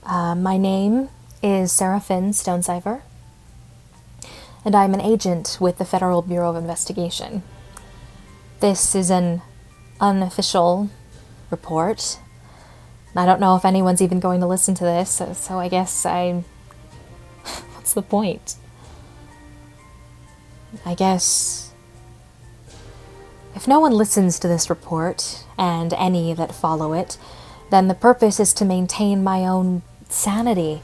My name is Seraphine Stonecypher, and I'm an agent with the Federal Bureau of Investigation. This is an unofficial report. I don't know if anyone's even going to listen to this, so I guess what's the point? I guess if no one listens to this report, and any that follow it, then the purpose is to maintain my own sanity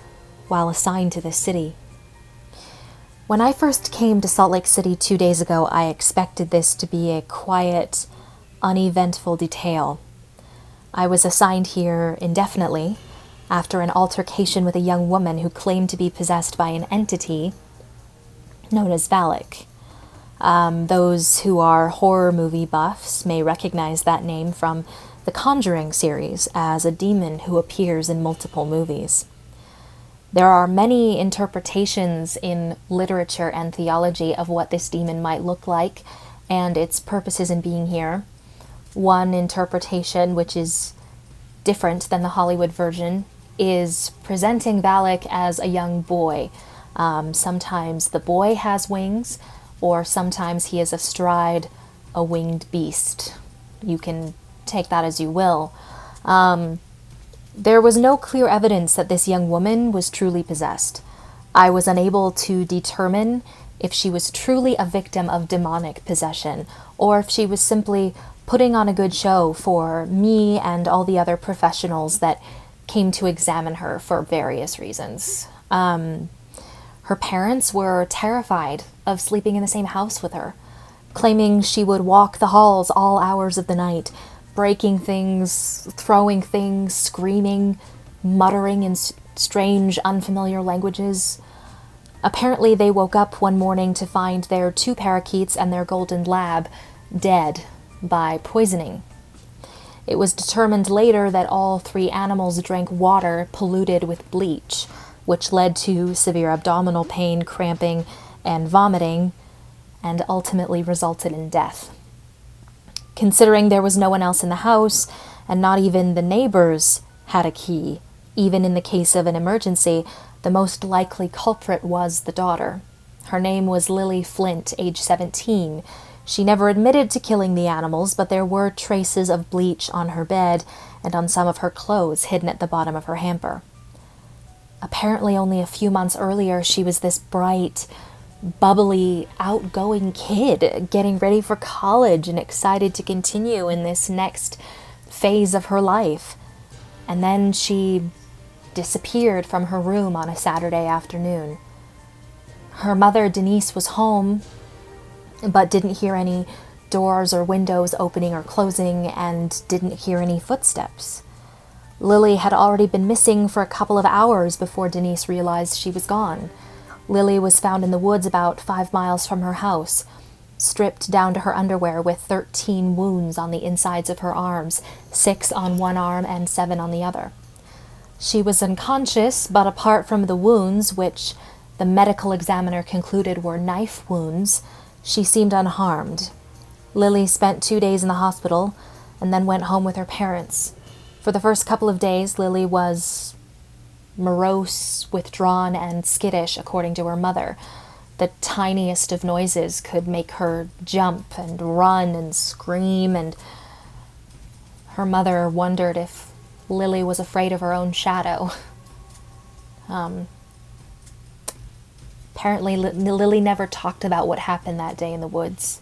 while assigned to this city. When I first came to Salt Lake City 2 days ago, I expected this to be a quiet, uneventful detail. I was assigned here indefinitely after an altercation with a young woman who claimed to be possessed by an entity known as Valak. Those who are horror movie buffs may recognize that name from the Conjuring series as a demon who appears in multiple movies. There are many interpretations in literature and theology of what this demon might look like and its purposes in being here. One interpretation, which is different than the Hollywood version, is presenting Valak as a young boy. Sometimes the boy has wings, or sometimes he is astride a winged beast. You can take that as you will. There was no clear evidence that this young woman was truly possessed. I was unable to determine if she was truly a victim of demonic possession, or if she was simply putting on a good show for me and all the other professionals that came to examine her for various reasons. Her parents were terrified of sleeping in the same house with her, claiming she would walk the halls all hours of the night, breaking things, throwing things, screaming, muttering in strange, unfamiliar languages. Apparently, they woke up one morning to find their 2 parakeets and their golden lab dead by poisoning. It was determined later that all 3 animals drank water polluted with bleach, which led to severe abdominal pain, cramping, and vomiting, and ultimately resulted in death. Considering there was no one else in the house, and not even the neighbors had a key, even in the case of an emergency, the most likely culprit was the daughter. Her name was Lily Flint, age 17. She never admitted to killing the animals, but there were traces of bleach on her bed and on some of her clothes hidden at the bottom of her hamper. Apparently only a few months earlier, she was this bright, bubbly, outgoing kid getting ready for college and excited to continue in this next phase of her life. And then she disappeared from her room on a Saturday afternoon. Her mother, Denise, was home, but didn't hear any doors or windows opening or closing and didn't hear any footsteps. Lily had already been missing for a couple of hours before Denise realized she was gone. Lily was found in the woods about 5 miles from her house, stripped down to her underwear with 13 wounds on the insides of her arms, 6 on one arm and 7 on the other. She was unconscious, but apart from the wounds, which the medical examiner concluded were knife wounds, she seemed unharmed. Lily spent 2 days in the hospital and then went home with her parents. For the first couple of days, Lily was morose, withdrawn, and skittish, according to her mother. The tiniest of noises could make her jump and run and scream, and her mother wondered if Lily was afraid of her own shadow. Apparently, Lily never talked about what happened that day in the woods.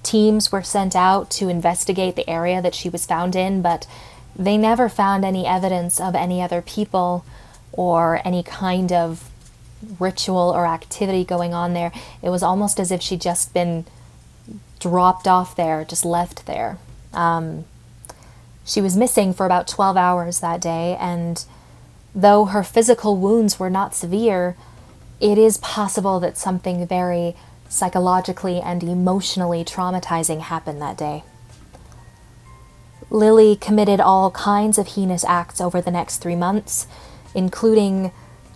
Teams were sent out to investigate the area that she was found in, but they never found any evidence of any other people or any kind of ritual or activity going on there. It was almost as if she'd just been dropped off there, just left there. She was missing for about 12 hours that day, and though her physical wounds were not severe, it is possible that something very psychologically and emotionally traumatizing happened that day. Lily committed all kinds of heinous acts over the next 3 months, including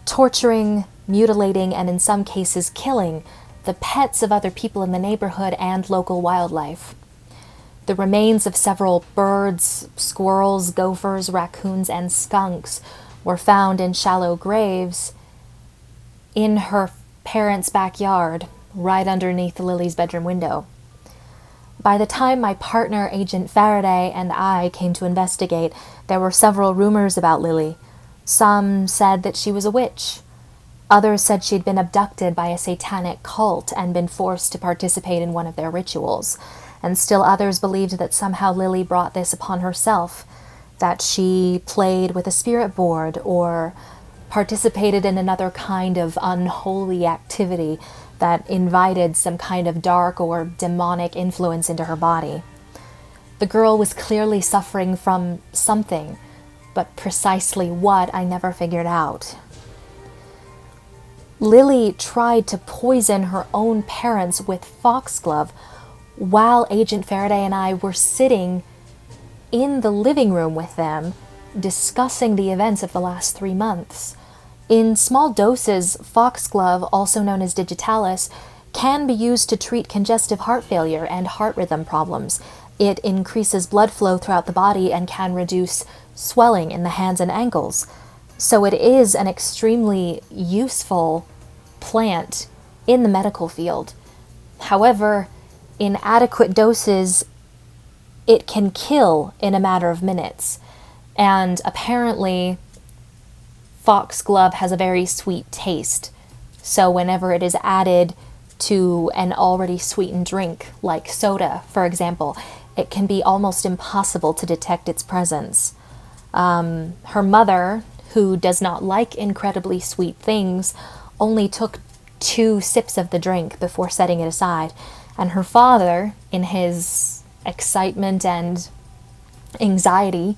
torturing, mutilating, and in some cases killing the pets of other people in the neighborhood and local wildlife. The remains of several birds, squirrels, gophers, raccoons, and skunks were found in shallow graves in her parents' backyard, right underneath Lily's bedroom window. By the time my partner, Agent Faraday, and I came to investigate, there were several rumors about Lily. Some said that she was a witch. Others said she'd been abducted by a satanic cult and been forced to participate in one of their rituals. And still others believed that somehow Lily brought this upon herself, that she played with a spirit board or participated in another kind of unholy activity that invited some kind of dark or demonic influence into her body. The girl was clearly suffering from something, but precisely what I never figured out. Lily tried to poison her own parents with foxglove while Agent Faraday and I were sitting in the living room with them, discussing the events of the last 3 months. In small doses, foxglove, also known as digitalis, can be used to treat congestive heart failure and heart rhythm problems. It increases blood flow throughout the body and can reduce swelling in the hands and ankles. So it is an extremely useful plant in the medical field. However, in adequate doses, it can kill in a matter of minutes. And apparently, foxglove has a very sweet taste. So whenever it is added to an already sweetened drink, like soda, for example, it can be almost impossible to detect its presence. Her mother, who does not like incredibly sweet things, only took 2 sips of the drink before setting it aside. And her father, in his excitement and anxiety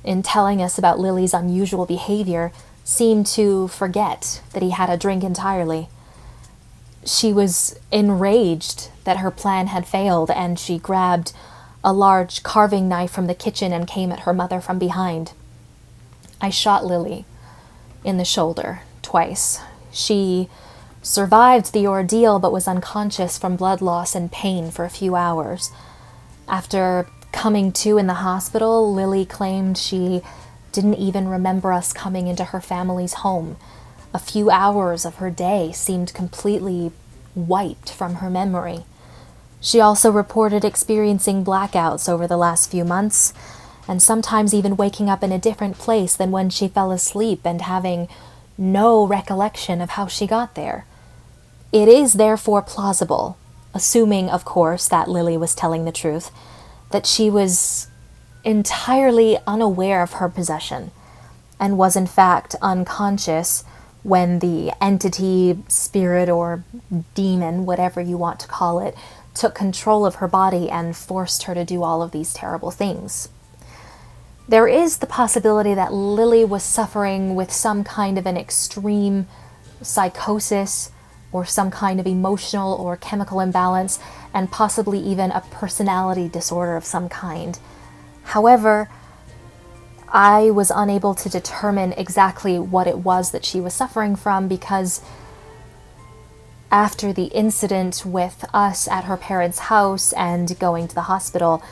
in telling us about Lily's unusual behavior, seemed to forget that he had a drink entirely. She was enraged that her plan had failed, and she grabbed a large carving knife from the kitchen and came at her mother from behind. I shot Lily in the shoulder twice. She survived the ordeal but was unconscious from blood loss and pain for a few hours. After coming to in the hospital, Lily claimed she didn't even remember us coming into her family's home. A few hours of her day seemed completely wiped from her memory. She also reported experiencing blackouts over the last few months, and sometimes even waking up in a different place than when she fell asleep and having no recollection of how she got there. It is therefore plausible, assuming, of course, that Lily was telling the truth, that she was entirely unaware of her possession and was in fact unconscious when the entity, spirit, or demon, whatever you want to call it, took control of her body and forced her to do all of these terrible things. There is the possibility that Lily was suffering with some kind of an extreme psychosis or some kind of emotional or chemical imbalance, and possibly even a personality disorder of some kind. However, I was unable to determine exactly what it was that she was suffering from, because after the incident with us at her parents' house and going to the hospital,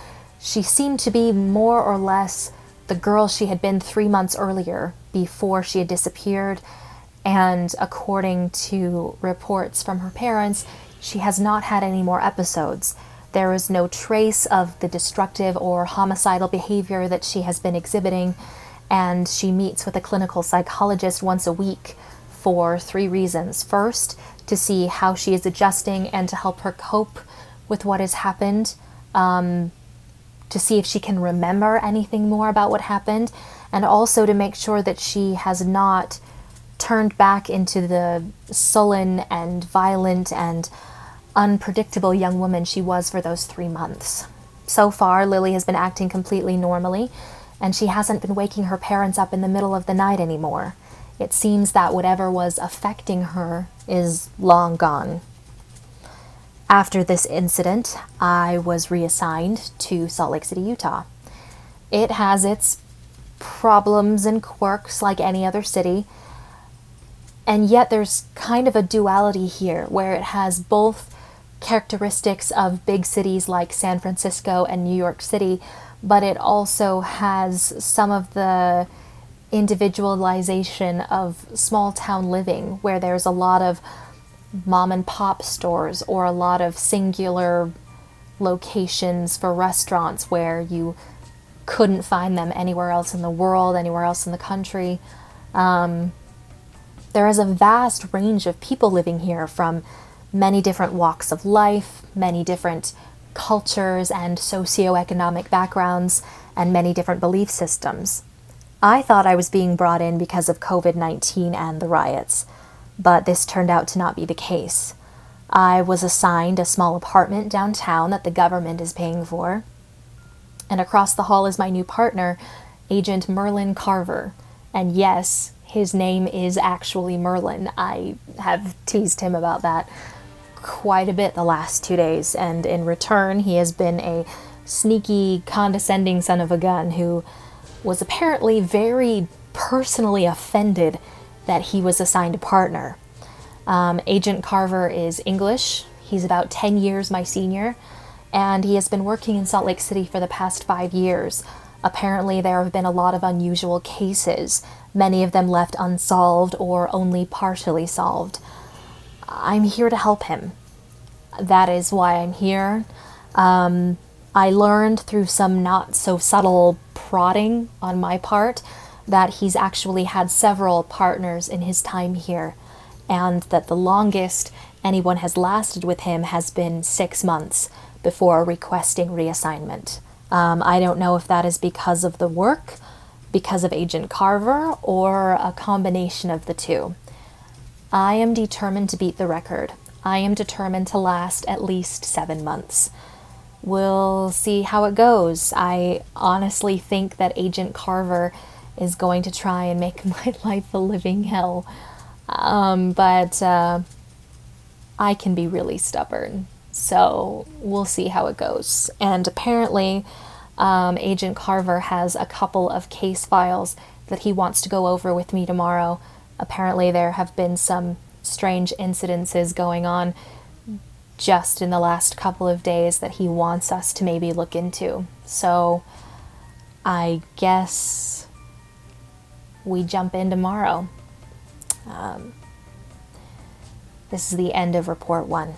she seemed to be more or less the girl she had been 3 months earlier before she had disappeared. And according to reports from her parents, she has not had any more episodes. There is no trace of the destructive or homicidal behavior that she has been exhibiting, and she meets with a clinical psychologist once a week for 3 reasons. First, to see how she is adjusting and to help her cope with what has happened, to see if she can remember anything more about what happened, and also to make sure that she has not turned back into the sullen and violent and unpredictable young woman she was for those 3 months. So far, Lily has been acting completely normally, and she hasn't been waking her parents up in the middle of the night anymore. It seems that whatever was affecting her is long gone. After this incident, I was reassigned to Salt Lake City, Utah. It has its problems and quirks like any other city, and yet there's kind of a duality here where it has both characteristics of big cities like San Francisco and New York City, but it also has some of the individualization of small town living, where there's a lot of mom and pop stores or a lot of singular locations for restaurants where you couldn't find them anywhere else in the world, anywhere else in the country. There is a vast range of people living here from many different walks of life, many different cultures and socioeconomic backgrounds, and many different belief systems. I thought I was being brought in because of COVID-19 and the riots, but this turned out to not be the case. I was assigned a small apartment downtown that the government is paying for, and across the hall is my new partner, Agent Carver. And yes, his name is actually Merlin. I have teased him about that quite a bit the last 2 days, and in return he has been a sneaky, condescending son of a gun who was apparently very personally offended that he was assigned a partner. Agent Carver is English. He's about 10 years my senior, and he has been working in Salt Lake City for the past 5 years. Apparently there have been a lot of unusual cases, many of them left unsolved or only partially solved. I'm here to help him. That is why I'm here. I learned through some not so subtle prodding on my part that he's actually had several partners in his time here, and that the longest anyone has lasted with him has been 6 months before requesting reassignment. I don't know if that is because of the work, because of Agent Carver, or a combination of the two. I am determined to beat the record. I am determined to last at least 7 months. We'll see how it goes. I honestly think that Agent Carver is going to try and make my life a living hell. But I can be really stubborn. So we'll see how it goes. And apparently, Agent Carver has a couple of case files that he wants to go over with me tomorrow. Apparently there have been some strange incidences going on just in the last couple of days that he wants us to maybe look into. So I guess we jump in tomorrow. This is the end of Report 1.